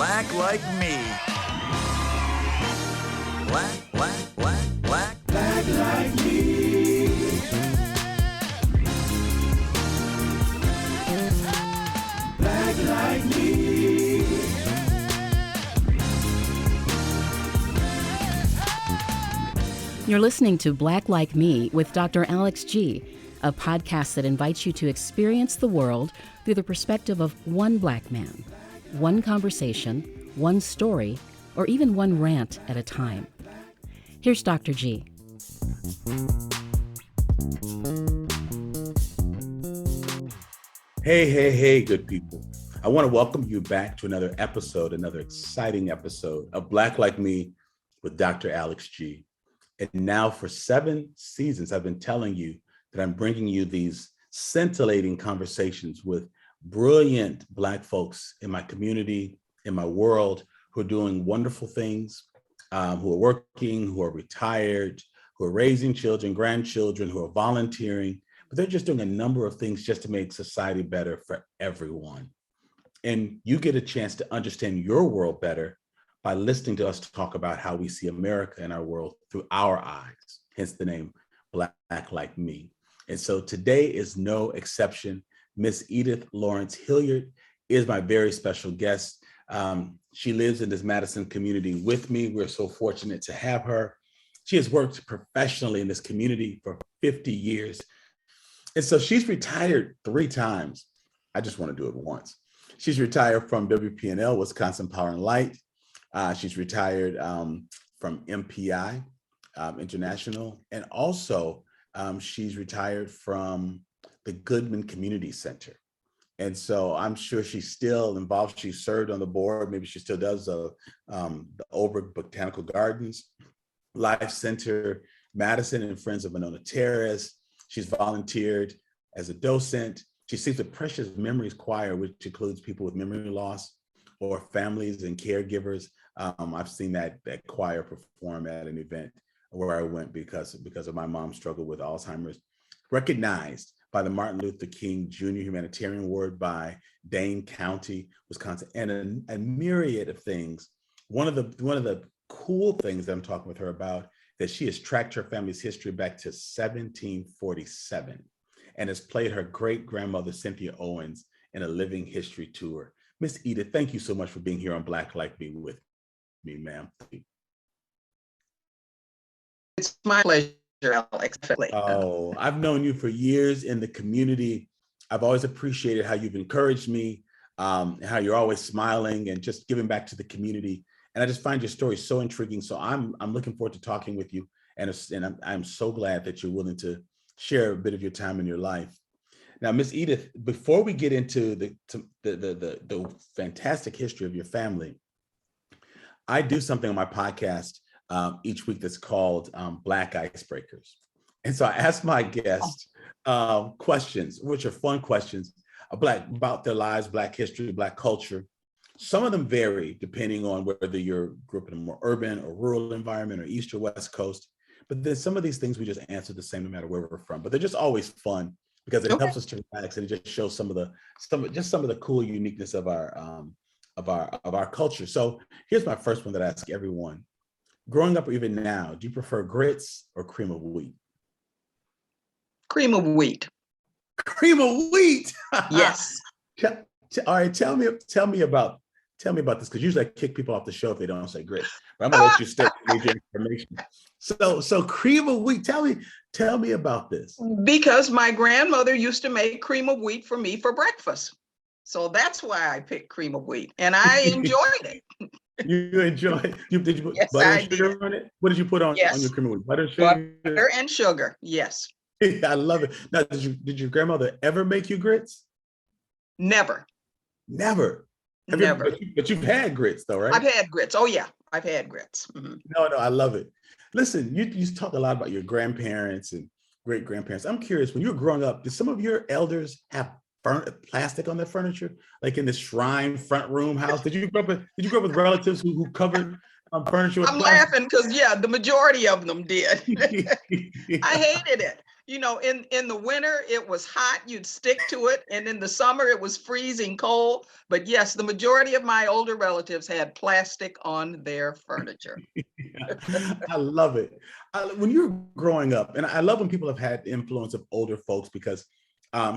Black like me. Black like me. Black like me. You're listening to Black Like Me with Dr. Alex G., a podcast that invites you to experience the world through the perspective of one black man, one conversation, one story, or even one rant at a time. Here's Dr. G. Hey, good people. I want to welcome you back to another exciting episode of Black Like Me with Dr. Alex G. And now for 7 seasons, I've been telling you that I'm bringing you these scintillating conversations with brilliant Black folks in my community, in my world, who are doing wonderful things, who are working, who are retired, who are raising children, grandchildren, who are volunteering, but they're just doing a number of things just to make society better for everyone. And you get a chance to understand your world better by listening to us talk about how we see America and our world through our eyes, hence the name Black Like Me. And so today is no exception. Miss Edith Lawrence Hillard is my very special guest. She lives in this Madison community with me. We're so fortunate to have her. She has worked professionally in this community for 50 years. And so she's retired 3 times. I just want to do it once. She's retired from WPNL, Wisconsin Power and Light. She's retired from MPI International, and also she's retired from the Goodman Community Center. And so I'm sure she's still involved. She served on the board. Maybe she still does the Oberg Botanical Gardens, Life Center, Madison and Friends of Monona Terrace. She's volunteered as a docent. She sings the Precious Memories Choir, which includes people with memory loss or families and caregivers. I've seen that choir perform at an event where I went because of my mom's struggle with Alzheimer's. Recognized by the Martin Luther King Jr. Humanitarian Award by Dane County, Wisconsin, and a myriad of things. One of the cool things that I'm talking with her about, that she has tracked her family's history back to 1747 and has played her great grandmother Cynthia Owens in a living history tour. Miss Edith, thank you so much for being here on Black Like Me with me, ma'am. It's my pleasure, Alex. Oh, I've known you for years in the community. I've always appreciated how you've encouraged me, and how you're always smiling and just giving back to the community. And I just find your story so intriguing. So I'm looking forward to talking with you. And I'm so glad that you're willing to share a bit of your time in your life. Now, Miss Edith, before we get into the fantastic history of your family, I do something on my podcast each week that's called Black Icebreakers. And so I ask my guests questions, which are fun questions, about their lives, Black history, Black culture. Some of them vary depending on whether you grew up in a more urban or rural environment or East or West Coast. But then some of these things we just answer the same no matter where we're from. But they're just always fun because it helps us to relax, and it just shows some of the cool uniqueness of our culture. So here's my first one that I ask everyone. Growing up or even now, do you prefer grits or cream of wheat? Cream of wheat. Cream of wheat. Yes. All right. Tell me about this, because usually I kick people off the show if they don't say grits. But I'm gonna let you stay with your information. So cream of wheat. Tell me about this. Because my grandmother used to make cream of wheat for me for breakfast. So that's why I picked cream of wheat, and I enjoyed it. You enjoy it? Did you put Yes, butter I and sugar on it? What did you put on your cream of wheat? Butter and sugar? Butter and sugar, yes. I love it. Now, did your grandmother ever make you grits? Never. Never. Never. But you've had grits though, right? I've had grits. Oh yeah, I've had grits. Mm-hmm. No, I love it. Listen, you talk a lot about your grandparents and great grandparents. I'm curious, when you were growing up, did some of your elders have plastic on their furniture, like in the shrine front room house? Did you grow up with relatives who covered furniture with I'm plastic? laughing because the majority of them did. I hated it. In the winter, it was hot, you'd stick to it. And in the summer, it was freezing cold. But yes, the majority of my older relatives had plastic on their furniture. I love it. When you're growing up, and I love when people have had the influence of older folks because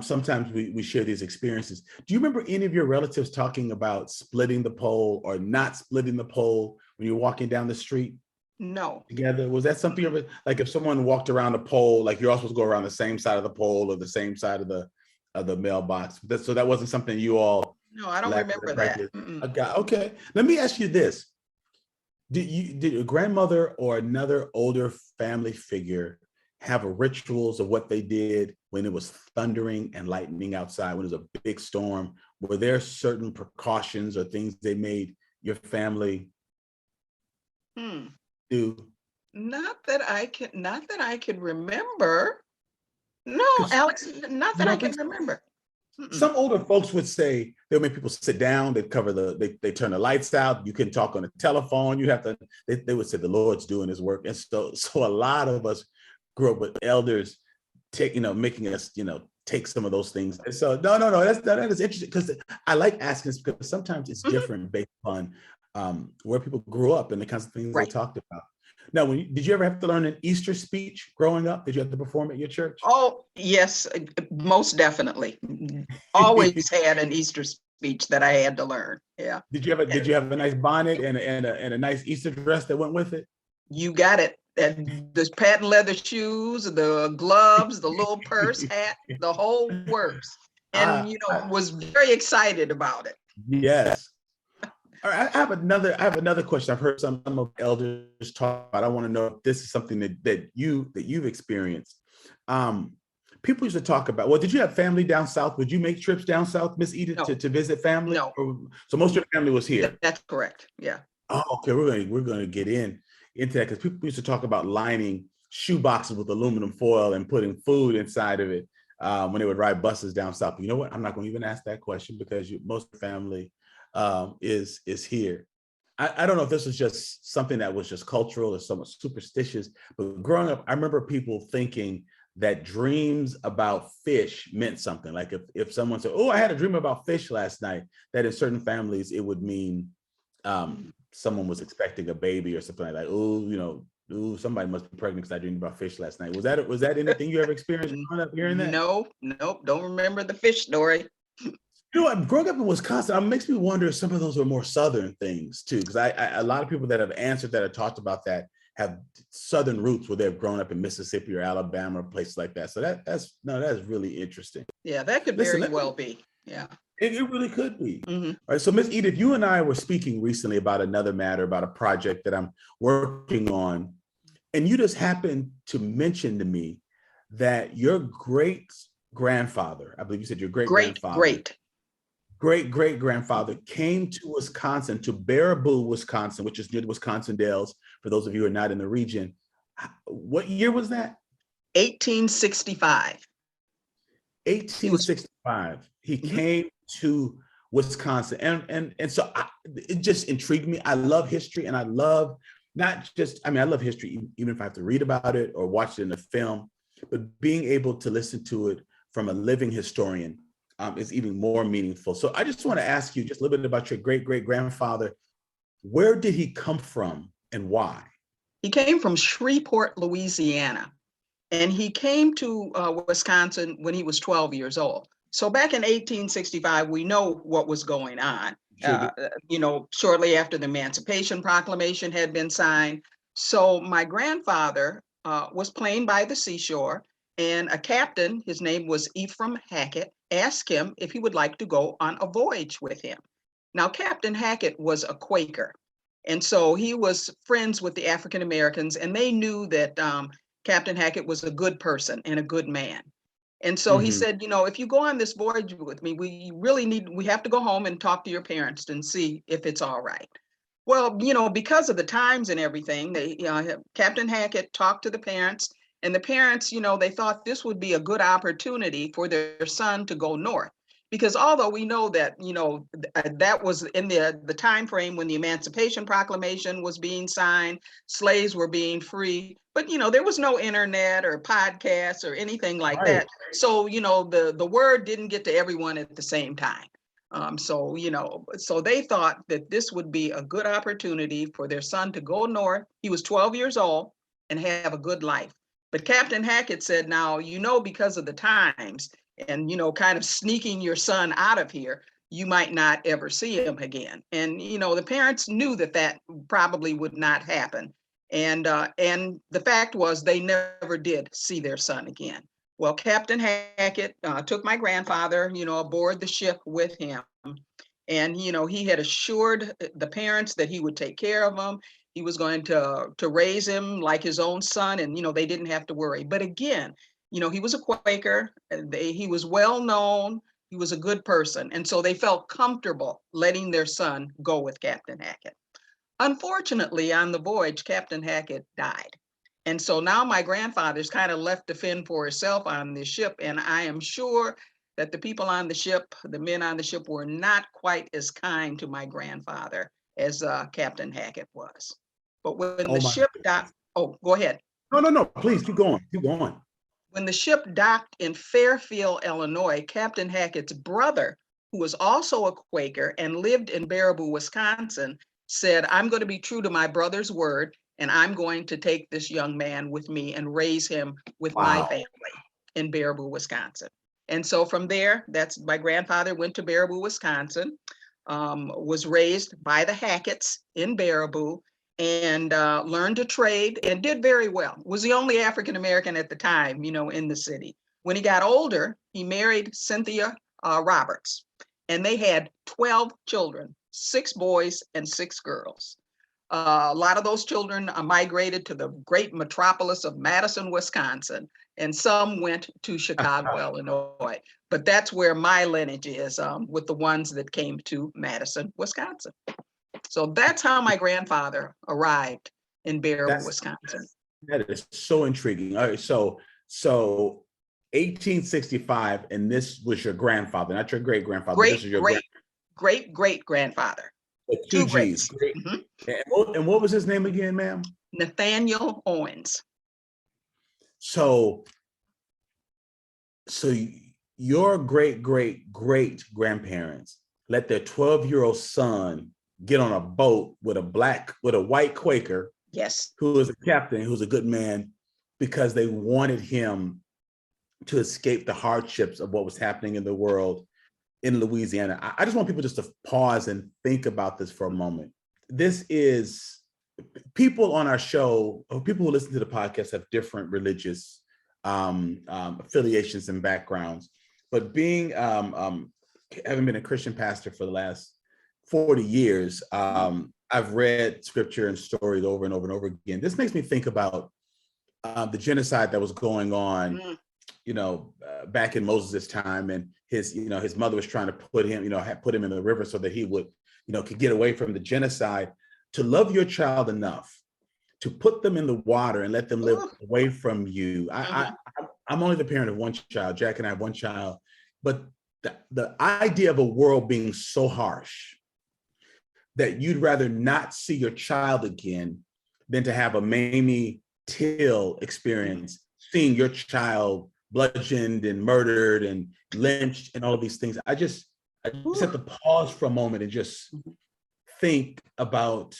sometimes we share these experiences. Do you remember any of your relatives talking about splitting the pole or not splitting the pole when you're walking down the street No, together? Was that something of it? Like if someone walked around a pole, like you're all supposed to go around the same side of the pole or the same side of the mailbox. So that wasn't something you all no, I don't lacked remember in that. practice. Mm-mm. Okay. Let me ask you this. Did your grandmother or another older family figure have rituals of what they did when it was thundering and lightning outside, when it was a big storm? Were there certain precautions or things they made your family Hmm. do? Not that I can remember. No, 'Cause Alex, not you that I don't can think so? remember. Mm-mm. Some older folks would say they'll make people sit down, they cover they turn the lights out, you can talk on the telephone, you have to, they would say the Lord's doing his work. And so a lot of us grew up with elders making us, take some of those things. And so no, that is interesting because I like asking this because sometimes it's Mhm. different based on where people grew up and the kinds of things they Right. talked about. Now, did you ever have to learn an Easter speech growing up? Did you have to perform at your church? Oh, yes, most definitely. Always had an Easter speech that I had to learn. Yeah. Did you have a nice bonnet and a nice Easter dress that went with it? You got it. And the patent leather shoes, the gloves, the little purse hat, the whole works. And I, I was very excited about it. yes. All right, I have another question. I've heard some of elders talk about. I want to know if this is something that you've experienced. People used to talk about. Well, did you have family down south? Would you make trips down south, Miss Edith, No, to visit family? no, So most of your family was here. that's correct. Yeah. Oh, okay. We're gonna get into that because people used to talk about lining shoe boxes with aluminum foil and putting food inside of it when they would ride buses down south. You know what? I'm not going to even ask that question because most of the family is here. I don't know if this was just something that was just cultural or somewhat superstitious, but growing up, I remember people thinking that dreams about fish meant something. Like if someone said, "Oh, I had a dream about fish last night," that in certain families it would mean someone was expecting a baby or something like that. Ooh, somebody must be pregnant because I dreamed about fish last night. Was that anything you ever experienced growing up hearing that? No, nope, don't remember the fish story. Growing up in Wisconsin, it makes me wonder if some of those are more Southern things too, because a lot of people that have answered that have talked about that have Southern roots where they've grown up in Mississippi or Alabama or places like that. So that's really interesting. Yeah, that could Listen, very well be. Yeah. it really could be. Mhm. All right. So Miss Edith, you and I were speaking recently about another matter, about a project that I'm working on. And you just happened to mention to me that your great grandfather, I believe you said your great grandfather, great great grandfather came to Wisconsin, to Baraboo, Wisconsin, which is near the Wisconsin Dells, for those of you who are not in the region. What year was that? 1865. 1865. He came to Wisconsin. And so it just intrigued me. I love history, and I love I love history, even if I have to read about it or watch it in a film, but being able to listen to it from a living historian is even more meaningful. So I just want to ask you just a little bit about your great great grandfather. Where did he come from and why? He came from Shreveport, Louisiana, and he came to Wisconsin when he was 12 years old. So back in 1865, we know what was going on. Sure. Shortly after the Emancipation Proclamation had been signed. So my grandfather was playing by the seashore, and a captain, his name was Ephraim Hackett, asked him if he would like to go on a voyage with him. Now, Captain Hackett was a Quaker, and so he was friends with the African Americans, and they knew that Captain Hackett was a good person and a good man. And so he said, if you go on this voyage with me, we have to go home and talk to your parents and see if it's all right. Well, because of the times and everything, Captain Hackett talked to the parents, and the parents, they thought this would be a good opportunity for their son to go north. Because although we know that, that was in the time frame when the Emancipation Proclamation was being signed, slaves were being free, but, there was no internet or podcasts or anything like Right. that. So, the word didn't get to everyone at the same time. So they thought that this would be a good opportunity for their son to go north. He was 12 years old and have a good life. But Captain Hackett said, now, because of the times and, kind of sneaking your son out of here, you might not ever see him again. And, the parents knew that probably would not happen. And the fact was they never did see their son again. Well, Captain Hackett took my grandfather, aboard the ship with him. And, he had assured the parents that he would take care of him. He was going to raise him like his own son, and, they didn't have to worry. But again, he was a Quaker, he was well known, he was a good person. And so they felt comfortable letting their son go with Captain Hackett. Unfortunately, on the voyage, Captain Hackett died. And so now my grandfather's kind of left to fend for himself on this ship. And I am sure that the people on the ship, the men on the ship, were not quite as kind to my grandfather as Captain Hackett was. But when the ship docked, go ahead. No, please keep going, keep going. When the ship docked in Fairfield, Illinois, Captain Hackett's brother, who was also a Quaker and lived in Baraboo, Wisconsin, said, I'm going to be true to my brother's word, and I'm going to take this young man with me and raise him with my family in Baraboo, Wisconsin. And so from there, that's my grandfather went to Baraboo, Wisconsin, was raised by the Hacketts in Baraboo, and learned to trade and did very well. Was the only African-American at the time, in the city. When he got older, he married Cynthia Roberts, and they had 12 children, 6 boys and 6 girls. A lot of those children migrated to the great metropolis of Madison, Wisconsin, and some went to Chicago, Illinois. But that's where my lineage is, with the ones that came to Madison, Wisconsin. So that's how my grandfather arrived in Baraboo, Wisconsin. That is so intriguing. All right, so 1865, and this was your grandfather, not your great grandfather. This is your great grandfather. 2 G's. Mm-hmm. And what was his name again, ma'am? Nathaniel Owens. So your great grandparents let their 12-year-old son get on a boat with a white Quaker, yes, who was a captain, who's a good man, because they wanted him to escape the hardships of what was happening in the world in Louisiana. I just want people just to pause and think about this for a moment. This is people on our show, or people who listen to the podcast, have different religious affiliations and backgrounds, but being having been a Christian pastor for the last 40 years, I've read scripture and stories over and over and over again. This makes me think about the genocide that was going on, back in Moses' time, and his mother was trying to put him in the river so that he would, could get away from the genocide. To love your child enough to put them in the water and let them live away from you. I'm only the parent of one child. Jack and I have one child, but the idea of a world being so harsh that you'd rather not see your child again than to have a Mamie Till experience, seeing your child bludgeoned and murdered and lynched and all of these things. I just have to pause for a moment and just think about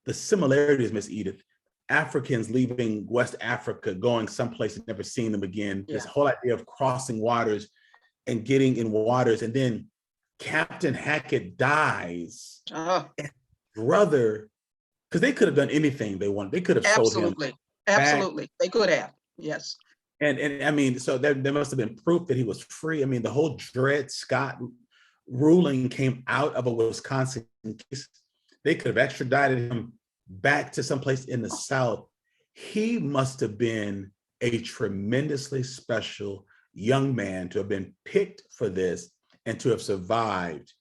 the similarities, Miss Edith. Africans leaving West Africa, going someplace and never seeing them again. Yeah. This whole idea of crossing waters and getting in waters, and then Captain Hackett dies, and brother, because they could have done anything they wanted. They could have sold him. Absolutely, they could have. Yes. And I mean, so there must have been proof that he was free. I mean, the whole Dred Scott ruling came out of a Wisconsin case. They could have extradited him back to someplace in the South. He must have been a tremendously special young man to have been picked for this and to have survived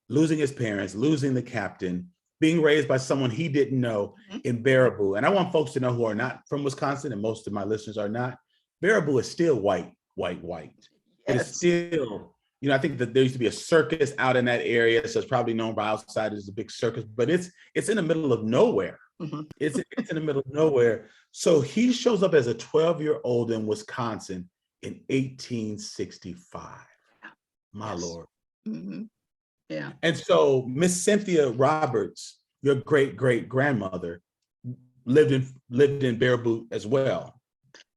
losing his parents, losing the captain, being raised by someone he didn't know in Baraboo. And I want folks to know who are not from Wisconsin, and most of my listeners are not, Baraboo is still white. Yes. It is still I think that there used to be a circus out in that area, so it's probably known by outsiders as a big circus, but it's in the middle of nowhere. Mhm. It's in the middle of nowhere. So he shows up as a 12-year-old in Wisconsin in 1865. My Yes. Lord. Mm-hmm. Yeah. And so Miss Cynthia Roberts, your great-great-grandmother, lived in Baraboo as well.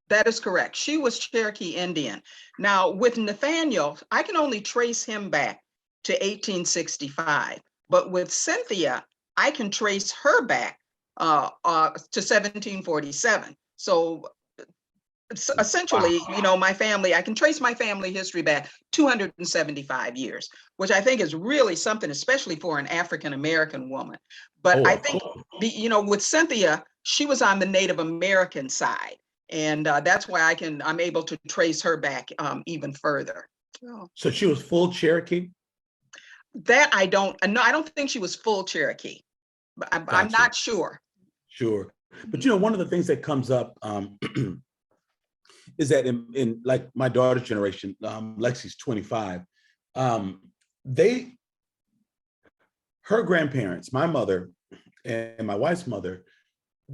That is correct. She was Cherokee Indian. Now, with Nathaniel, I can only trace him back to 1865. But with Cynthia, I can trace her back to 1747. So essentially, my family, I can trace my family history back 275 years, which I think is really something, especially for an African-American woman. But I think, with Cynthia, she was on the Native American side. And that's why I'm able to trace her back even further. So she was full Cherokee? That I don't think she was full Cherokee, but I'm not sure. Sure. But one of the things that comes up is that in like my daughter's generation, Lexi's 25, her grandparents, my mother and my wife's mother,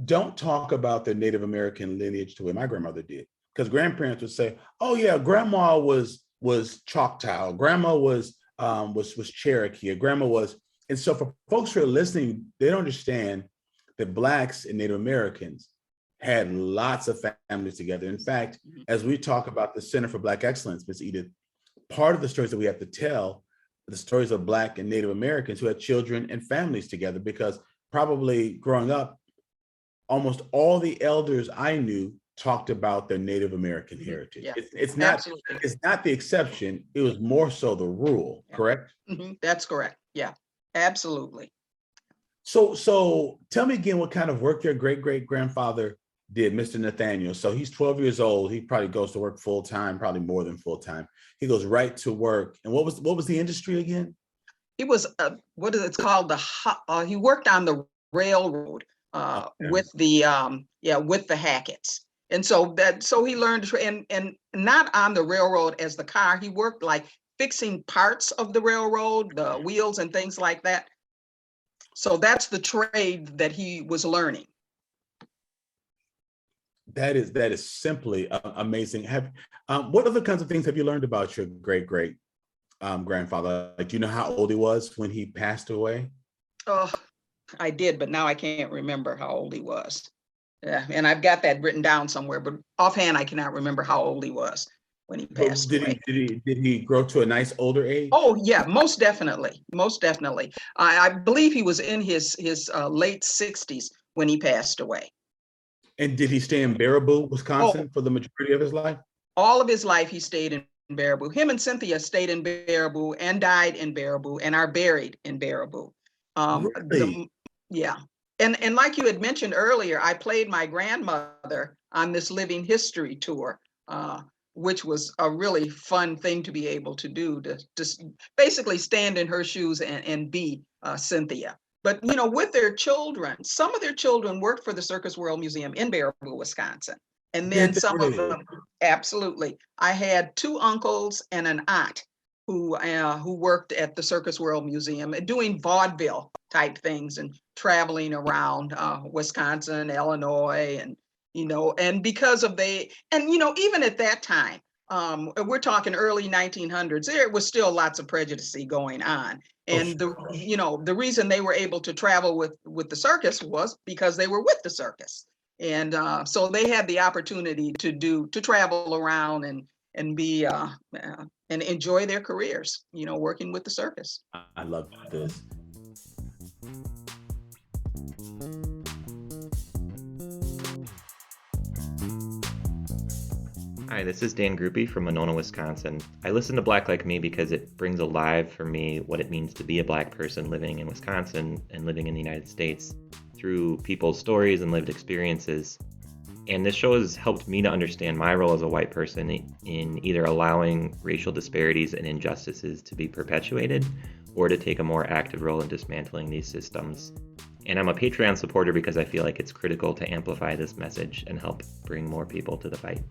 don't talk about their Native American lineage the way my grandmother did. Because grandparents would say, oh yeah, grandma was Choctaw, grandma was Cherokee, or grandma was. And so for folks who are listening, they don't understand that Blacks and Native Americans had lots of families together. In fact, as we talk about the Center for Black Excellence, Ms. Edith, part of the stories that we have to tell are the stories of Black and Native Americans who had children and families together, because probably growing up, almost all the elders I knew talked about their Native American heritage. Yeah, it's not the exception. It was more so the rule, correct? Mm-hmm. That's correct. Yeah, absolutely. So tell me again what kind of work your great-great-grandfather did, Mr. Nathaniel. So he's 12 years old. He probably goes to work full time, probably more than full time. He goes right to work. And what was the industry again? He was what is it called? He worked on the railroad. With the Hacketts. And so he learned, and not on the railroad as the car, he worked like fixing parts of the railroad, the wheels and things like that. So that's the trade that he was learning. That is simply amazing. What other kinds of things have you learned about your great-great grandfather? Like, do you know how old he was when he passed away? Oh, I did, but now I can't remember how old he was. Yeah, and I've got that written down somewhere, but offhand I cannot remember how old he was when he passed away. Did he grow to a nice older age? Oh yeah, most definitely, most definitely. I believe he was in his late 60s when he passed away. And did he stay in Baraboo, Wisconsin, for the majority of his life? All of his life he stayed in Baraboo. Him and Cynthia stayed in Baraboo and died in Baraboo and are buried in Baraboo. Really? Yeah. And like you had mentioned earlier, I played my grandmother on this living history tour, which was a really fun thing to be able to do, to basically stand in her shoes and be Cynthia. But, with their children, some of their children worked for the Circus World Museum in Baraboo, Wisconsin. And then some of them, absolutely. I had two uncles and an aunt who worked at the Circus World Museum doing vaudeville type things and traveling around Wisconsin, Illinois, and because of even at that time, we're talking early 1900s, there was still lots of prejudice going on. And the reason they were able to travel with the circus was because they were with the circus. And so they had the opportunity to travel around and be and enjoy their careers, working with the circus. I love this. Hi, this is Dan Groupie from Monona, Wisconsin. I listen to Black Like Me because it brings alive for me what it means to be a Black person living in Wisconsin and living in the United States through people's stories and lived experiences. And this show has helped me to understand my role as a white person in either allowing racial disparities and injustices to be perpetuated or to take a more active role in dismantling these systems. And I'm a Patreon supporter because I feel like it's critical to amplify this message and help bring more people to the fight.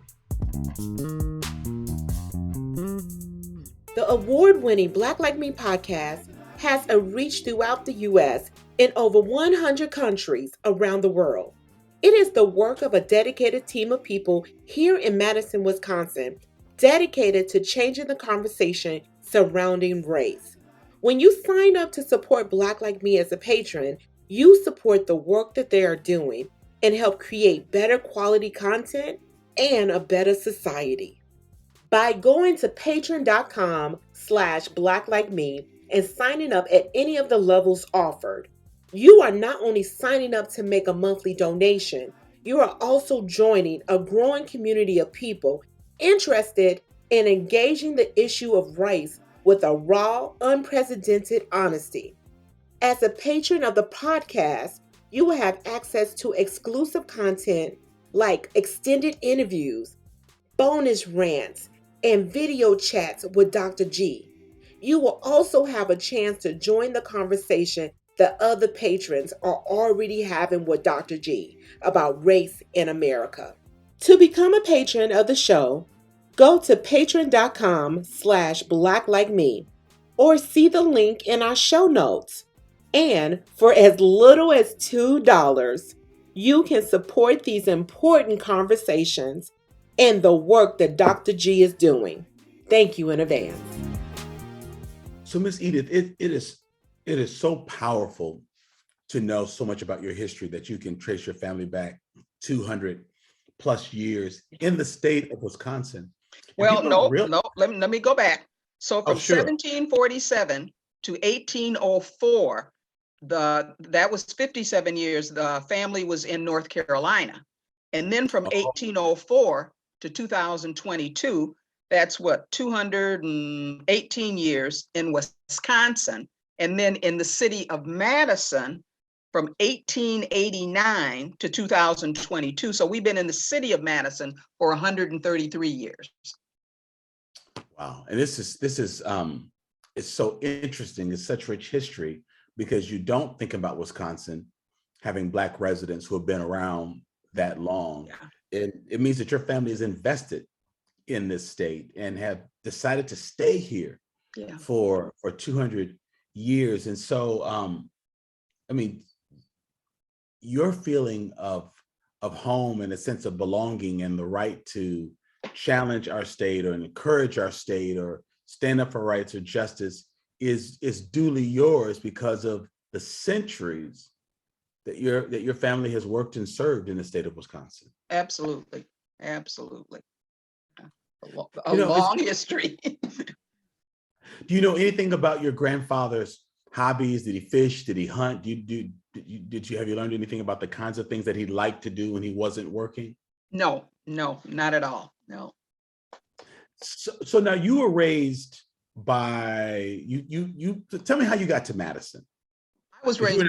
The award-winning Black Like Me podcast has a reach throughout the U.S. in over 100 countries around the world. It is the work of a dedicated team of people here in Madison, Wisconsin, dedicated to changing the conversation surrounding race. When you sign up to support Black Like Me as a patron, you support the work that they are doing and help create better quality content and a better society. By going to patreon.com/blacklikeme and signing up at any of the levels offered, you are not only signing up to make a monthly donation, you are also joining a growing community of people interested in engaging the issue of race with a raw, unprecedented honesty. As a patron of the podcast, you will have access to exclusive content like extended interviews, bonus rants, and video chats with Dr. G. You will also have a chance to join the conversation that other patrons are already having with Dr. G about race in America. To become a patron of the show, go to patreon.com/blacklikeme or see the link in our show notes. And for as little as $2, you can support these important conversations and the work that Dr. G is doing. Thank you in advance. So, Miss Edith, it is so powerful to know so much about your history that you can trace your family back 200 plus years in the state of Wisconsin. Well, no, let me go back. So from sure. 1747 to 1804, that was 57 years. The family was in North Carolina. And then from 1804 to 2022, that's what, 218 years in Wisconsin. And then in the city of Madison from 1889 to 2022. So we've been in the city of Madison for 133 years. Wow. And this is it's so interesting. It's such rich history because you don't think about Wisconsin having Black residents who have been around that long. Yeah. It means that your family is invested in this state and have decided to stay here for 200 years. And so, I mean, your feeling of home and a sense of belonging and the right to challenge our state or encourage our state or stand up for rights or justice is duly yours because of the centuries that your family has worked and served in the state of Wisconsin. Absolutely. Absolutely. A long history. Do you know anything about your grandfather's hobbies? Did he fish? Did he hunt? Have you learned anything about the kinds of things that he liked to do when he wasn't working? No, not at all. No. So now you were raised by you tell me how you got to Madison. I was raised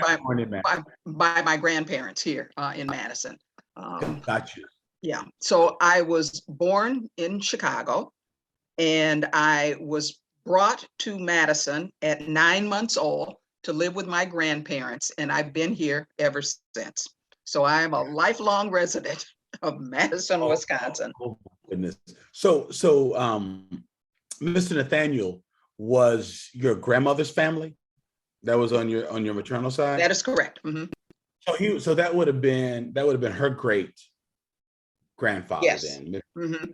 by my grandparents here in Madison. Got you. Yeah. So I was born in Chicago and I was brought to Madison at 9 months old to live with my grandparents, and I've been here ever since. So I am a lifelong resident of Madison, Wisconsin. Oh goodness. So Mr. Nathaniel was your grandmother's family? That was on your maternal side? That is correct. Mm-hmm. So that would have been her great grandfather. Yes. Then. Mm-hmm.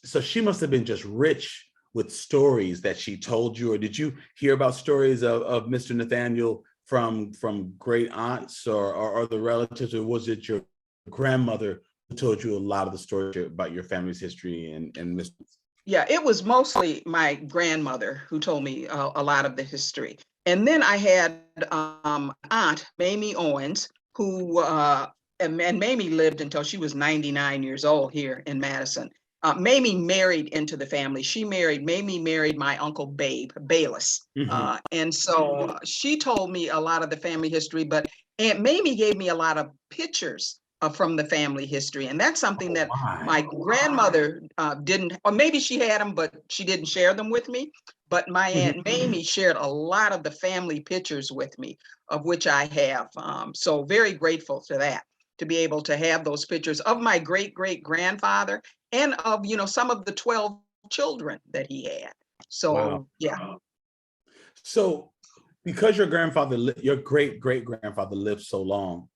So she must have been just rich with stories that she told you, or did you hear about stories of Mr. Nathaniel from great aunts or other relatives, or was it your grandmother who told you a lot of the stories about your family's history and Mr. Yeah, it was mostly my grandmother who told me a lot of the history. And then I had Aunt Mamie Owens, who and Mamie lived until she was 99 years old here in Madison. Mamie married into the family. Mamie married my Uncle Bayless. Mm-hmm. And so she told me a lot of the family history, but Aunt Mamie gave me a lot of pictures from the family history. And that's something that my grandmother didn't, or maybe she had them, but she didn't share them with me. But my Aunt Mamie shared a lot of the family pictures with me, of which I have. So very grateful to that, to be able to have those pictures of my great-great-grandfather and of, some of the 12 children that he had. Wow. So yeah. So because your grandfather, your great great grandfather lived so long,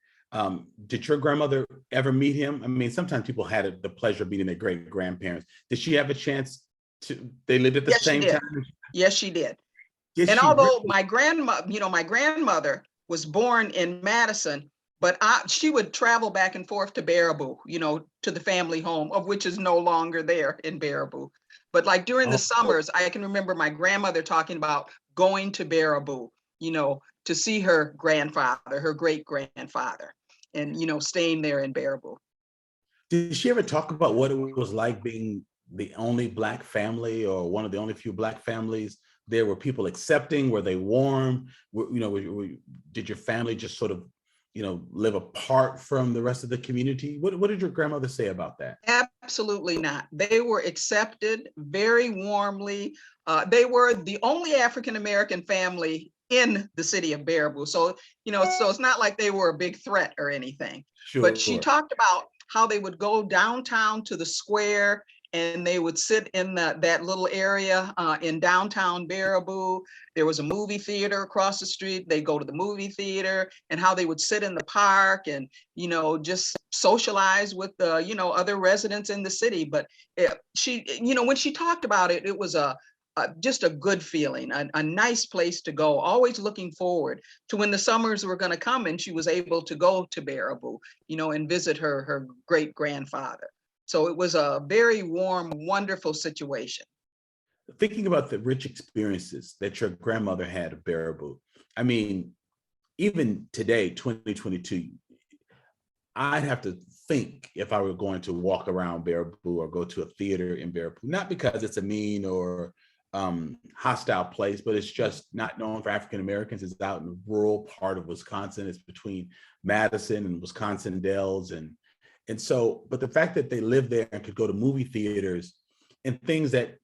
did your grandmother ever meet him? I mean, sometimes people had the pleasure of meeting their great grandparents. Did she have a chance to? They lived at the Yes, she same did. time. Yes, she did. Did And she although really? my my grandmother was born in Madison, but she would travel back and forth to Baraboo, to the family home, of which is no longer there in Baraboo. But like during the Oh, summers, I can remember my grandmother talking about going to Baraboo, to see her grandfather, her great grandfather, and staying there in Baraboo. did she ever talk about what it was like being the only Black family or one of the only few Black families there? Were people accepting? Were they warm? Did your family just sort of, live apart from the rest of the community? What did your grandmother say about that? Absolutely not. They were accepted very warmly. They were the only African American family in the city of Baraboo. So, so it's not like they were a big threat or anything. But she Sure. talked about how they would go downtown to the square and they would sit in that little area in downtown Baraboo. There was a movie theater across the street. They'd go to the movie theater, and how they would sit in the park and, just socialize with the, other residents in the city. But she, when she talked about it, it was just a good feeling, a nice place to go, always looking forward to when the summers were going to come and she was able to go to Baraboo, and visit her great grandfather. So it was a very warm, wonderful situation. Thinking about the rich experiences that your grandmother had of Baraboo, I mean, even today, 2022, I'd have to think if I were going to walk around Baraboo or go to a theater in Baraboo, not because it's a mean or hostile place, but it's just not known for African Americans. It's out in the rural part of Wisconsin. It's between Madison and Wisconsin Dells, and so, but the fact that they lived there and could go to movie theaters and things that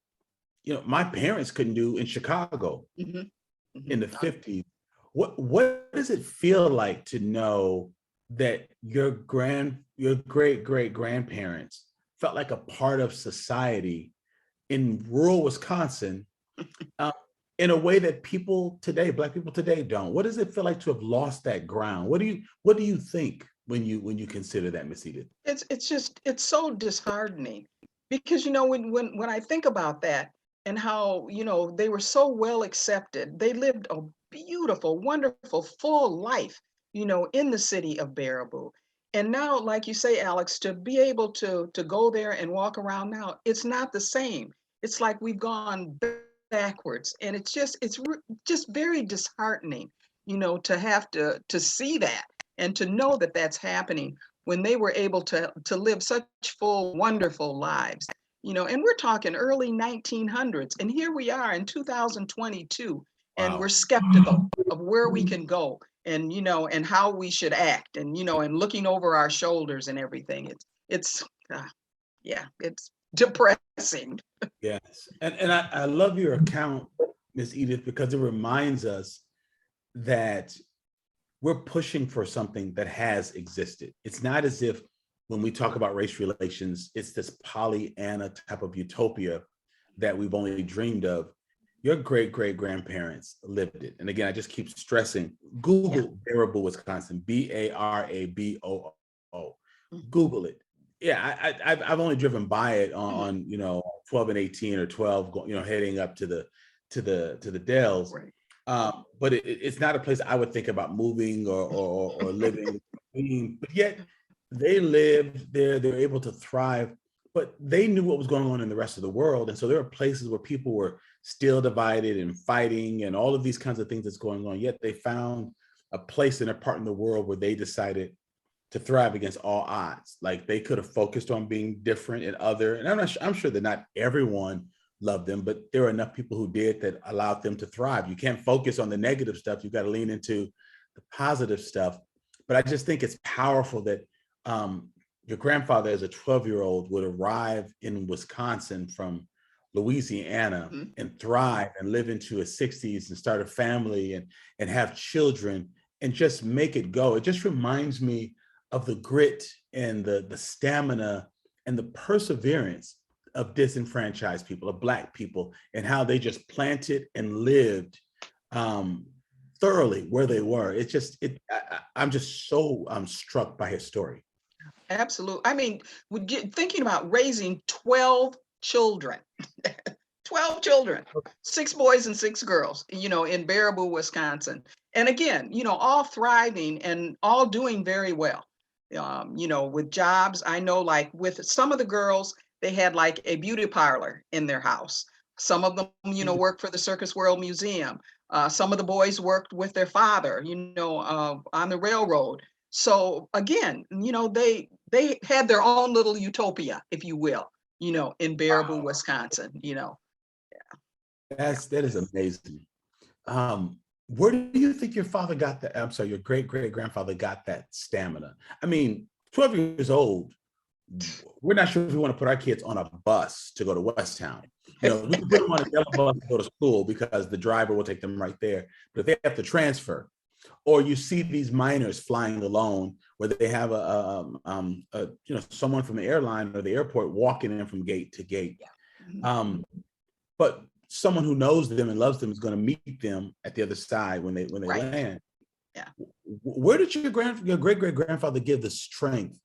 my parents couldn't do in Chicago in the 50s. What does it feel like to know that your great great grandparents felt like a part of society in rural Wisconsin in a way that people today, Black people today, don't? What does it feel like to have lost that ground? What do you think when you consider that, Miss Edith? It's so disheartening because when I think about that and how they were so well accepted, they lived a beautiful, wonderful, full life, in the city of Baraboo. And now, like you say, Alex, to be able to go there and walk around now, it's not the same. It's like we've gone backwards, and just very disheartening, to have to see that and to know that that's happening when they were able to live such full, wonderful lives. And we're talking early 1900s, and here we are in 2022, and we're Wow. skeptical of where we can go and and how we should act, and and looking over our shoulders and everything. It's yeah, it's depressing. Yes. And I love your account, Miss Edith, because it reminds us that we're pushing for something that has existed. It's not as if when we talk about race relations, it's this Pollyanna type of utopia that we've only dreamed of. Your great great grandparents lived it. And again, I just keep stressing, Google Baraboo, Wisconsin, Baraboo. Google it. Yeah, I've only driven by it on 12 and 18 or 12, heading up to the Dells. Right. But it's not a place I would think about moving or living. But yet they lived there, they're able to thrive, but they knew what was going on in the rest of the world. And so there are places where people were still divided and fighting and all of these kinds of things that's going on. Yet they found a place in a part in the world where they decided to thrive against all odds. Like they could have focused on being different and other. And I'm sure that not everyone loved them, but there are enough people who did that allowed them to thrive. You can't focus on the negative stuff. You've got to lean into the positive stuff. But I just think it's powerful that your grandfather as a 12-year-old would arrive in Wisconsin from Louisiana and thrive and live into his 60s and start a family and have children and just make it go. It just reminds me of the grit and the stamina and the perseverance of disenfranchised people, of Black people, and how they just planted and lived thoroughly where they were. It's just, I'm just so struck by his story. Absolutely. I mean, thinking about raising 12 children, 12 children, 6 boys and 6 girls, in Baraboo, Wisconsin. And again, all thriving and all doing very well, with jobs. I know, like with some of the girls, they had like a beauty parlor in their house. Some of them, worked for the Circus World Museum. Some of the boys worked with their father, on the railroad. So again, they had their own little utopia, if you will, in Baraboo, Wisconsin, That is amazing. Where do you think your father got that? I'm sorry, your great-great-grandfather got that stamina? I mean, 12 years old, we're not sure if we want to put our kids on a bus to go to Westtown. We can put them on a yellow bus to go to school because the driver will take them right there. But if they have to transfer, or you see these minors flying alone, where they have someone from the airline or the airport walking in from gate to gate. Yeah. But someone who knows them and loves them is going to meet them at the other side when they Right. land. Yeah. Where did your great-great-grandfather give the strength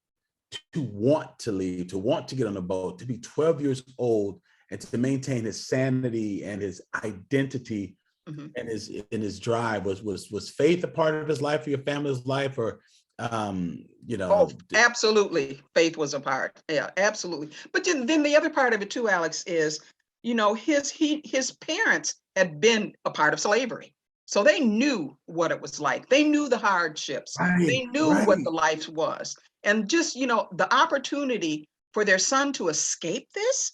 to want to leave, to want to get on a boat, to be 12 years old, and to maintain his sanity and his identity and his drive? Was faith a part of his life, or your family's life, or Oh, absolutely. Faith was a part. Yeah, absolutely. But then the other part of it too, Alex, is, his parents had been a part of slavery. So they knew what it was like. They knew the hardships. They knew what the life was. And just, the opportunity for their son to escape this,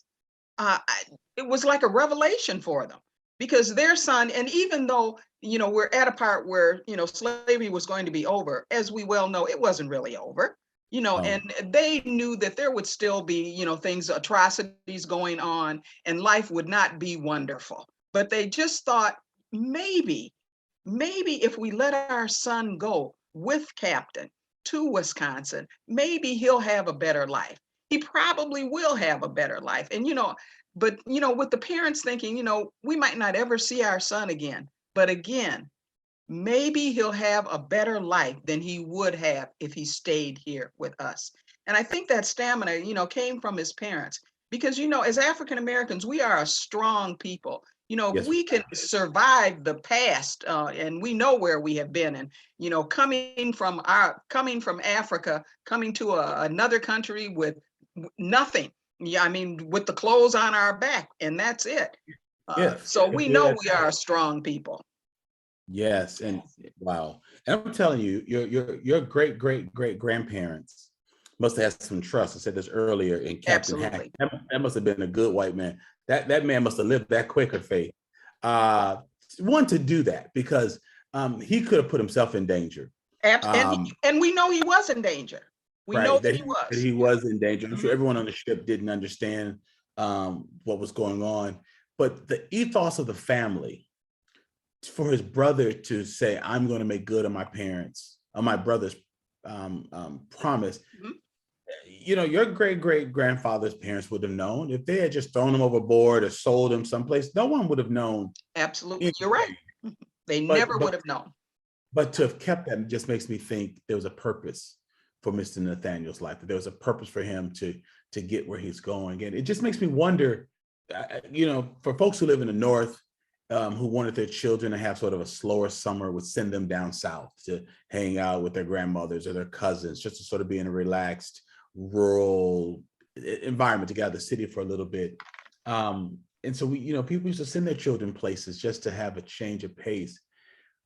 it was like a revelation for them, because their son, and even though, we're at a part where, slavery was going to be over, as we well know, it wasn't really over, and they knew that there would still be, things, atrocities going on, and life would not be wonderful. But they just thought, maybe if we let our son go with Captain to Wisconsin, maybe he'll have a better life. He probably will have a better life. And, but, with the parents thinking, we might not ever see our son again, but again, maybe he'll have a better life than he would have if he stayed here with us. And I think that stamina, came from his parents, because, as African Americans, we are a strong people. Yes. We can survive the past, and we know where we have been. And, coming from Africa, coming to another country with nothing. Yeah, I mean, with the clothes on our back, and that's it. So we know we are a strong people. Yes, and wow. And I'm telling you, your great-great-great-grandparents must have had some trust. I said this earlier in Captain Hack. That must have been a good white man. That man must have lived that Quaker faith. One, to do that, because he could have put himself in danger. And we know he was in danger. We know that he was in danger. I'm sure everyone on the ship didn't understand what was going on. But the ethos of the family, for his brother to say, I'm going to make good on my parents, on my brother's promise. Your great-great-grandfather's parents would have known. If they had just thrown him overboard or sold him someplace, no one would have known. Absolutely. You're right. They never would have known. But to have kept that just makes me think there was a purpose for Mr. Nathaniel's life, that there was a purpose for him to get where he's going. And it just makes me wonder, for folks who live in the North, who wanted their children to have sort of a slower summer, would send them down south to hang out with their grandmothers or their cousins, just to sort of be in a relaxed rural environment to get out of the city for a little bit. And so people used to send their children places just to have a change of pace.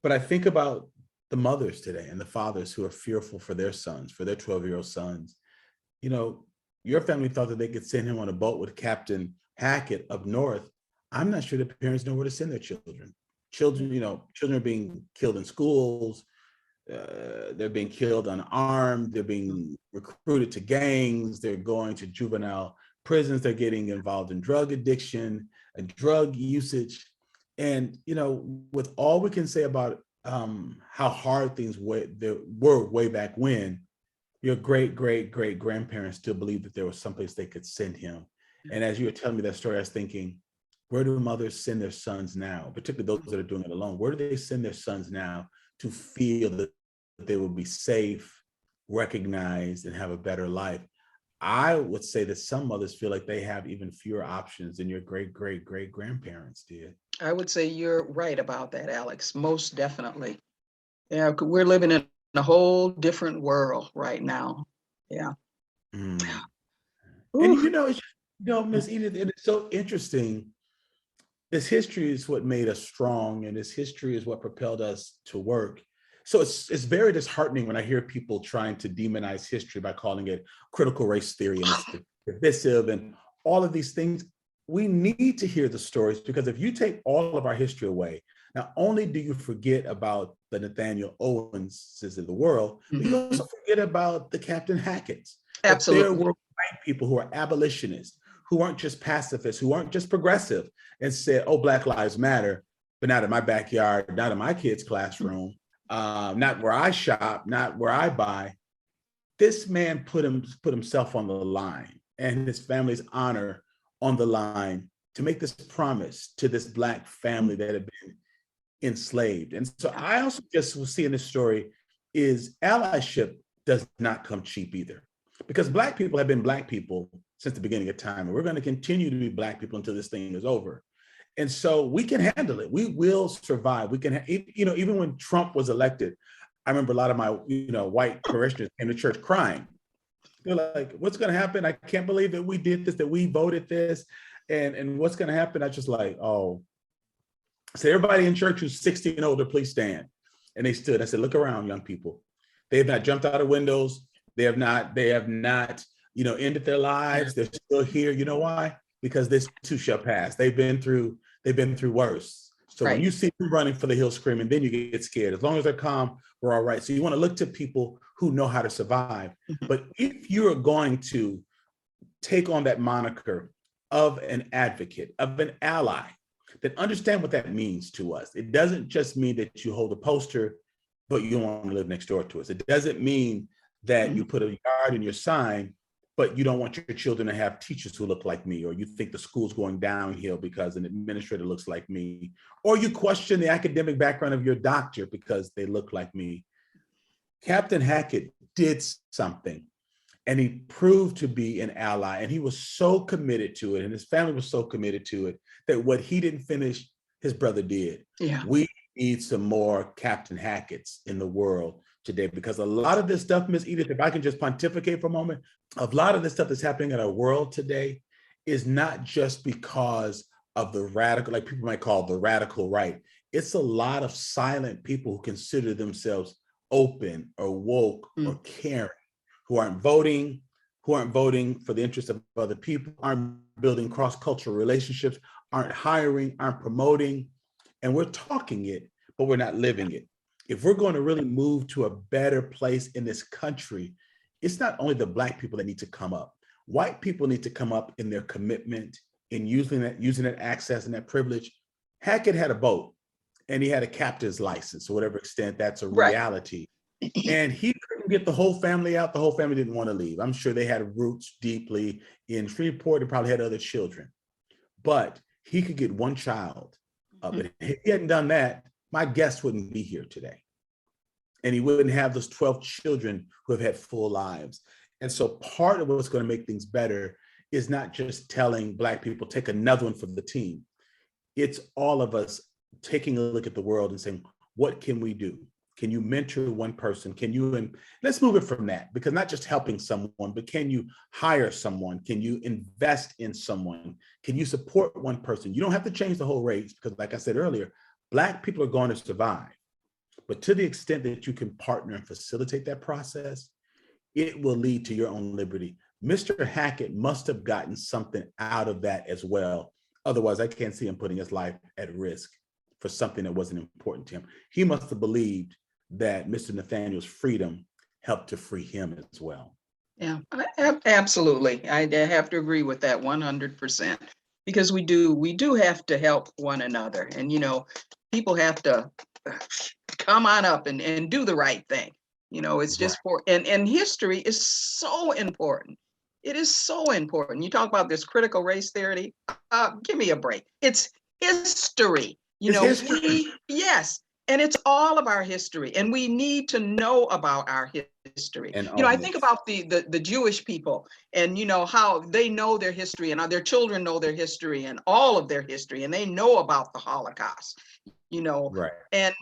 But I think about the mothers today and the fathers who are fearful for their sons, for their 12-year-old sons. Your family thought that they could send him on a boat with Captain Hackett up north. I'm not sure the parents know where to send their children. Children are being killed in schools. They're being killed unarmed. They're being recruited to gangs. They're going to juvenile prisons. They're getting involved in drug addiction and drug usage. And, with all we can say about how hard things were way back when, your great-great-great-grandparents still believed that there was someplace they could send him. And as you were telling me that story, I was thinking, where do mothers send their sons now, particularly those that are doing it alone? Where do they send their sons now to feel that they will be safe, recognized, and have a better life? I would say that some mothers feel like they have even fewer options than your great, great, great grandparents did. I would say you're right about that, Alex, most definitely. Yeah, we're living in a whole different world right now. Yeah. Mm. And Ooh. Miss Edith, it is so interesting. This history is what made us strong, and this history is what propelled us to work. So it's very disheartening when I hear people trying to demonize history by calling it critical race theory and it's divisive and all of these things. We need to hear the stories, because if you take all of our history away, not only do you forget about the Nathaniel Owenses of the world, but you also forget about the Captain Hackett's. That there Absolutely. were white people who are abolitionists, who aren't just pacifists, who aren't just progressive, and said, "Oh, Black Lives Matter," but not in my backyard, not in my kid's classroom, not where I shop, not where I buy. This man put himself on the line and his family's honor on the line to make this promise to this Black family that had been enslaved. And so I also just will see in this story is allyship does not come cheap either, because Black people have been Black people since the beginning of time, and we're going to continue to be Black people until this thing is over. And so we can handle it. We will survive. We can, even when Trump was elected, I remember a lot of my, white parishioners came to church crying. They're like, "What's going to happen? I can't believe that we did this, that we voted this. And what's going to happen?" I just like, oh. So everybody in church who's 60 and older, please stand. And they stood. I said, "Look around, young people. They have not jumped out of windows. They have not, ended their lives. They're still here. You know why? Because this too shall pass. They've been through worse. So when Right. you see them running for the hill screaming, then you get scared. As long as they're calm, we're all right." So you want to look to people who know how to survive. But if you're going to take on that moniker of an advocate, of an ally, then understand what that means to us. It doesn't just mean that you hold a poster, but you don't want to live next door to us. It doesn't mean that you put a yard in your sign, but you don't want your children to have teachers who look like me, or you think the school's going downhill because an administrator looks like me, or you question the academic background of your doctor because they look like me. Captain Hackett did something, and he proved to be an ally, and he was so committed to it, and his family was so committed to it, that what he didn't finish, his brother did. Yeah. We need some more Captain Hackett's in the world today, because a lot of this stuff, Miss Edith, if I can just pontificate for a moment, a lot of this stuff that's happening in our world today is not just because of the radical, like people might call the radical right. It's a lot of silent people who consider themselves open or woke or caring, who aren't voting for the interests of other people, aren't building cross-cultural relationships, aren't hiring, aren't promoting. And we're talking it, but we're not living it. If we're going to really move to a better place in this country, it's not only the Black people that need to come up. White people need to come up in their commitment in using that access and that privilege. Hackett had a boat and he had a captain's license, to whatever extent that's a reality. And he couldn't get the whole family out. The whole family didn't want to leave. I'm sure they had roots deeply in Shreveport and probably had other children. But he could get one child up. And if he hadn't done that, my guest wouldn't be here today. And he wouldn't have those 12 children who have had full lives. And so part of what's going to make things better is not just telling Black people, take another one for the team. It's all of us taking a look at the world and saying, what can we do? Can you mentor one person? And let's move it from that, because not just helping someone, but can you hire someone? Can you invest in someone? Can you support one person? You don't have to change the whole race, because like I said earlier, Black people are going to survive. But to the extent that you can partner and facilitate that process, it will lead to your own liberty. Mr. Hackett must have gotten something out of that as well. Otherwise, I can't see him putting his life at risk for something that wasn't important to him. He must have believed that Mr. Nathaniel's freedom helped to free him as well. Yeah, absolutely. I have to agree with that 100%, because we do have to help one another. And, people have to come on up and do the right thing. It's just and history is so important. It is so important. You talk about this critical race theory. Give me a break. It's history. It's history. Yes, and it's all of our history, and we need to know about our history. And I own think it. about the Jewish people, and how they know their history, and their children know their history, and all of their history, and they know about the Holocaust. Right. And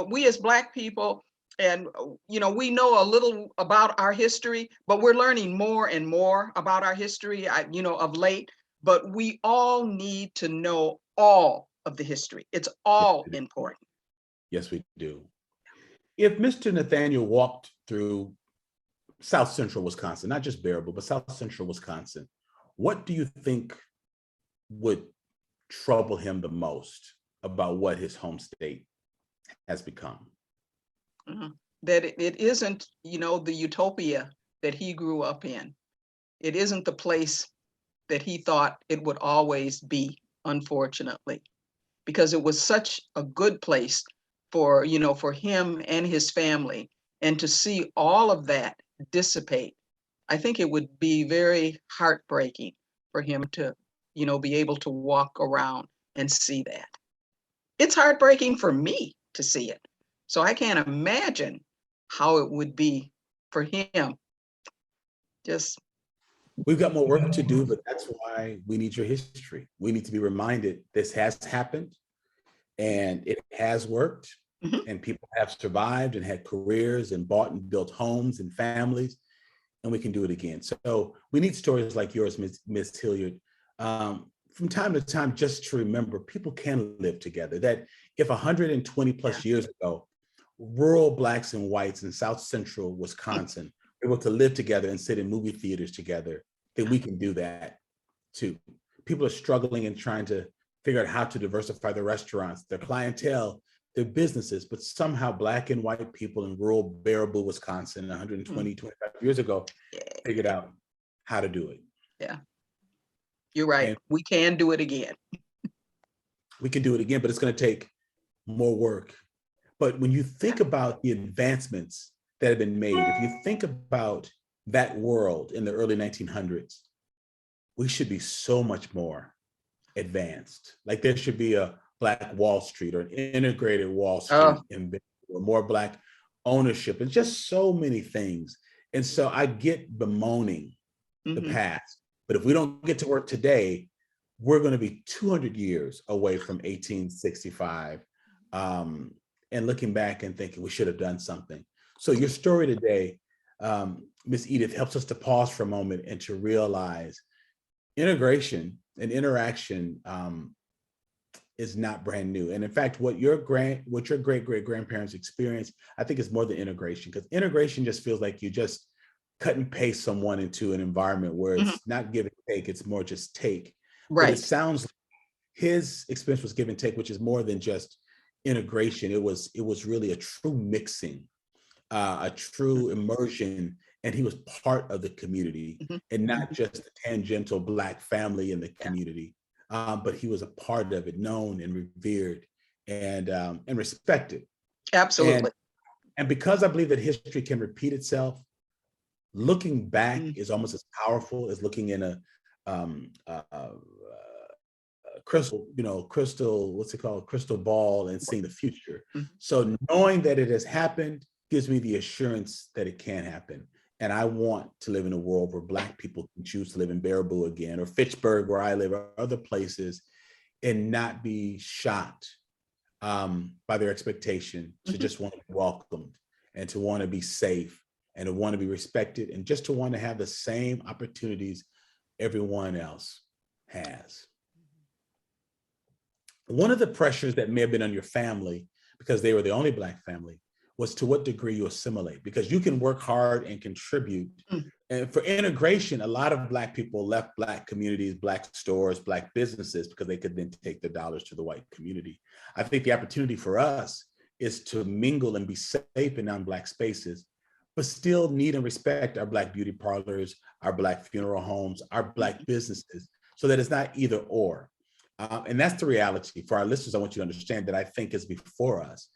we as Black people, and we know a little about our history, but we're learning more and more about our history, of late. But we all need to know all of the history. It's Yes, all we do. important. Yes, we do. If Mr. Nathaniel walked through South Central Wisconsin, not just Bearable, but South Central Wisconsin, what do you think would trouble him the most about what his home state has become? That it isn't, the utopia that he grew up in. It isn't the place that he thought it would always be, unfortunately, because it was such a good place for, for him and his family. And to see all of that dissipate, I think it would be very heartbreaking for him to, be able to walk around and see that. It's heartbreaking for me to see it. So I can't imagine how it would be for him. Just We've got more work to do, but that's why we need your history. We need to be reminded this has happened and it has worked, and people have survived and had careers and bought and built homes and families, and we can do it again. So we need stories like yours, Ms. Hilliard, from time to time, just to remember people can live together, that if 120 plus years ago, rural Blacks and whites in South Central Wisconsin were able to live together and sit in movie theaters together, then we can do that too. People are struggling and trying to figure out how to diversify their restaurants, their clientele, their businesses, but somehow Black and white people in rural Bearable, Wisconsin, 120, 25 years ago, figured out how to do it. Yeah, you're right. And we can do it again. we can do it again, but it's going to take more work. But when you think about the advancements that have been made, if you think about that world in the early 1900s, we should be so much more advanced. Like there should be a Black Wall Street or an integrated Wall Street, or more Black ownership, and just so many things. And so I get bemoaning the past, but if we don't get to work today, we're going to be 200 years away from 1865. And looking back and thinking we should have done something. So your story today, Miss Edith, helps us to pause for a moment and to realize integration and interaction is not brand new. And in fact, what your great-great-grandparents experienced, I think is more than integration, because integration just feels like you just cut and paste someone into an environment where it's not give and take, it's more just take. Right. But it sounds like his experience was give and take, which is more than just integration. It was really a true mixing, a true immersion, and he was part of the community and not just a tangential Black family in the community, but he was a part of it, known and revered and respected. Absolutely. And because I believe that history can repeat itself, looking back is almost as powerful as looking in a crystal ball and seeing the future. So knowing that it has happened gives me the assurance that it can happen. And I want to live in a world where Black people can choose to live in Baraboo again, or Fitchburg, where I live, or other places, and not be shocked by their expectation to just want to be welcomed and to want to be safe and to want to be respected and just to want to have the same opportunities everyone else has. One of the pressures that may have been on your family, because they were the only Black family, was to what degree you assimilate, because you can work hard and contribute. And for integration, a lot of Black people left Black communities, Black stores, Black businesses, because they could then take their dollars to the white community. I think the opportunity for us is to mingle and be safe in non-Black spaces, but still need and respect our Black beauty parlors, our Black funeral homes, our Black businesses, so that it's not either or. And that's the reality. For our listeners, I want you to understand that I think is before us,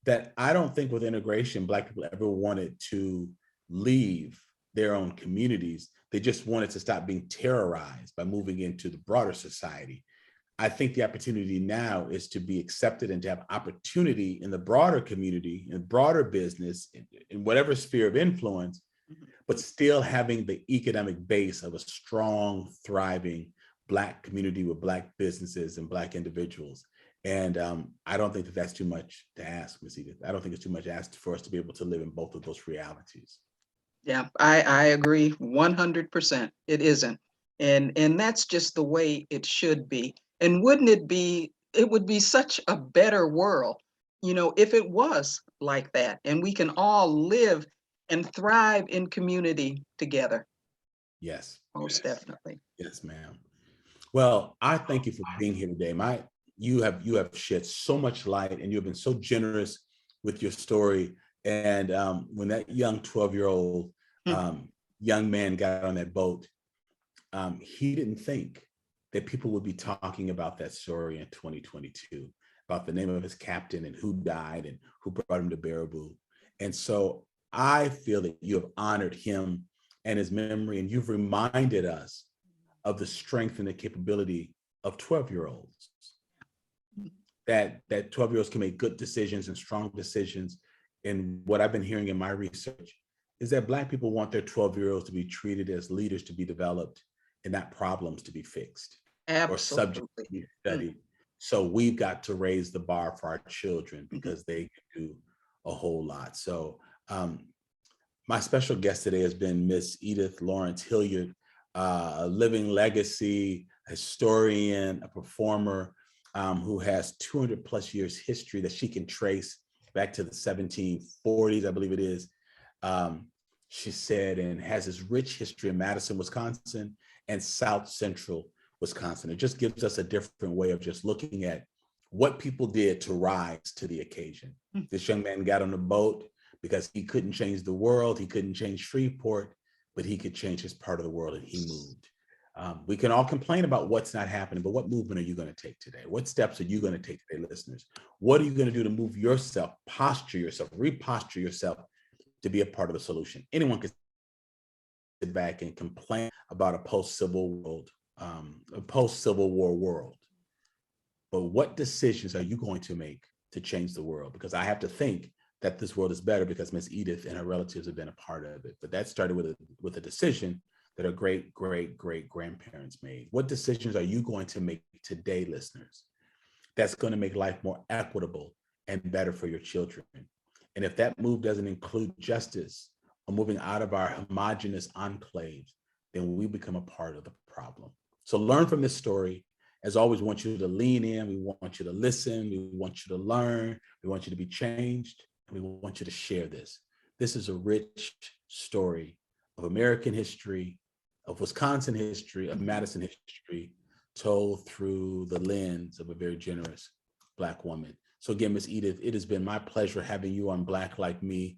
that I don't think with integration, Black people ever wanted to leave their own communities, They just wanted to stop being terrorized by moving into the broader society. I think the opportunity now is to be accepted and to have opportunity in the broader community, in broader business, in whatever sphere of influence, but still having the economic base of a strong, thriving Black community with Black businesses and Black individuals. And I don't think that that's too much to ask, Ms. Edith. I don't think it's too much asked for us to be able to live in both of those realities. Yeah, I agree 100%. It isn't. And that's just the way it should be. And wouldn't it be, it would be such a better world, if it was like that and we can all live and thrive in community together. Yes. Most definitely. Yes, ma'am. Well, I thank you for being here today. You have shed so much light and you've been so generous with your story. And when that young 12-year-old young man got on that boat, he didn't think that people would be talking about that story in 2022, about the name of his captain and who died and who brought him to Baraboo. And so I feel that you have honored him and his memory, and you've reminded us of the strength and the capability of 12-year-olds. That 12-year-olds can make good decisions and strong decisions. And what I've been hearing in my research is that Black people want their 12-year-olds to be treated as leaders to be developed and not problems to be fixed. Absolutely. Or subjects to be studied. So we've got to raise the bar for our children because they can do a whole lot. So my special guest today has been Miss Edith Lawrence Hilliard, a living legacy, historian, a performer who has 200 plus years history that she can trace back to the 1740s, I believe it is. She said, and has this rich history in Madison, Wisconsin, and South Central Wisconsin. It just gives us a different way of just looking at what people did to rise to the occasion. This young man got on the boat because he couldn't change the world, he couldn't change Shreveport, but he could change his part of the world, and he moved. We can all complain about what's not happening, but what movement are you going to take today? What steps are you going to take today, listeners? What are you going to do to move yourself, posture yourself, reposture yourself to be a part of the solution? Anyone can sit back and complain about a post-Civil War world. But what decisions are you going to make to change the world? Because I have to think that this world is better because Miss Edith and her relatives have been a part of it. But that started with a decision that her great-great-great-grandparents made. What decisions are you going to make today, listeners, that's going to make life more equitable and better for your children? And if that move doesn't include justice or moving out of our homogenous enclaves, then we become a part of the problem. So learn from this story. As always, we want you to lean in. We want you to listen. We want you to learn. We want you to be changed. And we want you to share this. This is a rich story of American history, of Wisconsin history, of Madison history, told through the lens of a very generous Black woman. So again, Ms. Edith, it has been my pleasure having you on Black Like Me.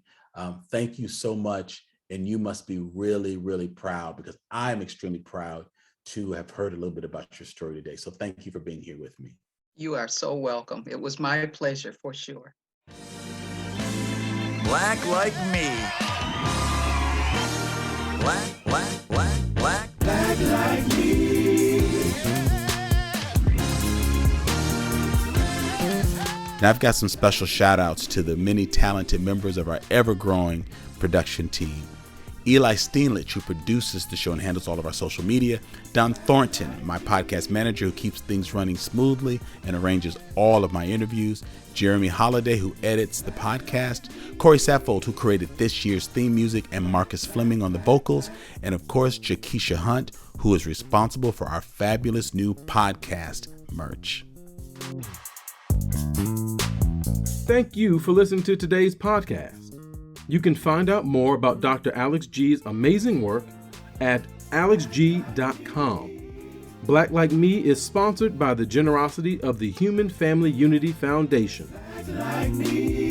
Thank you so much. And you must be really, really proud, because I'm extremely proud to have heard a little bit about your story today. So thank you for being here with me. You are so welcome. It was my pleasure for sure. Black Like Me. Black Like Me. Now, I've got some special shout outs to the many talented members of our ever-growing production team. Eli Steenlich, who produces the show and handles all of our social media. Don Thornton, my podcast manager, who keeps things running smoothly and arranges all of my interviews. Jeremy Holiday, who edits the podcast. Corey Saffold, who created this year's theme music, and Marcus Fleming on the vocals. And of course, Jakesha Hunt, who is responsible for our fabulous new podcast merch. Thank you for listening to today's podcast. You can find out more about Dr. Alex G's amazing work at alexg.com. Black Like Me is sponsored by the generosity of the Human Family Unity Foundation. Black Like Me.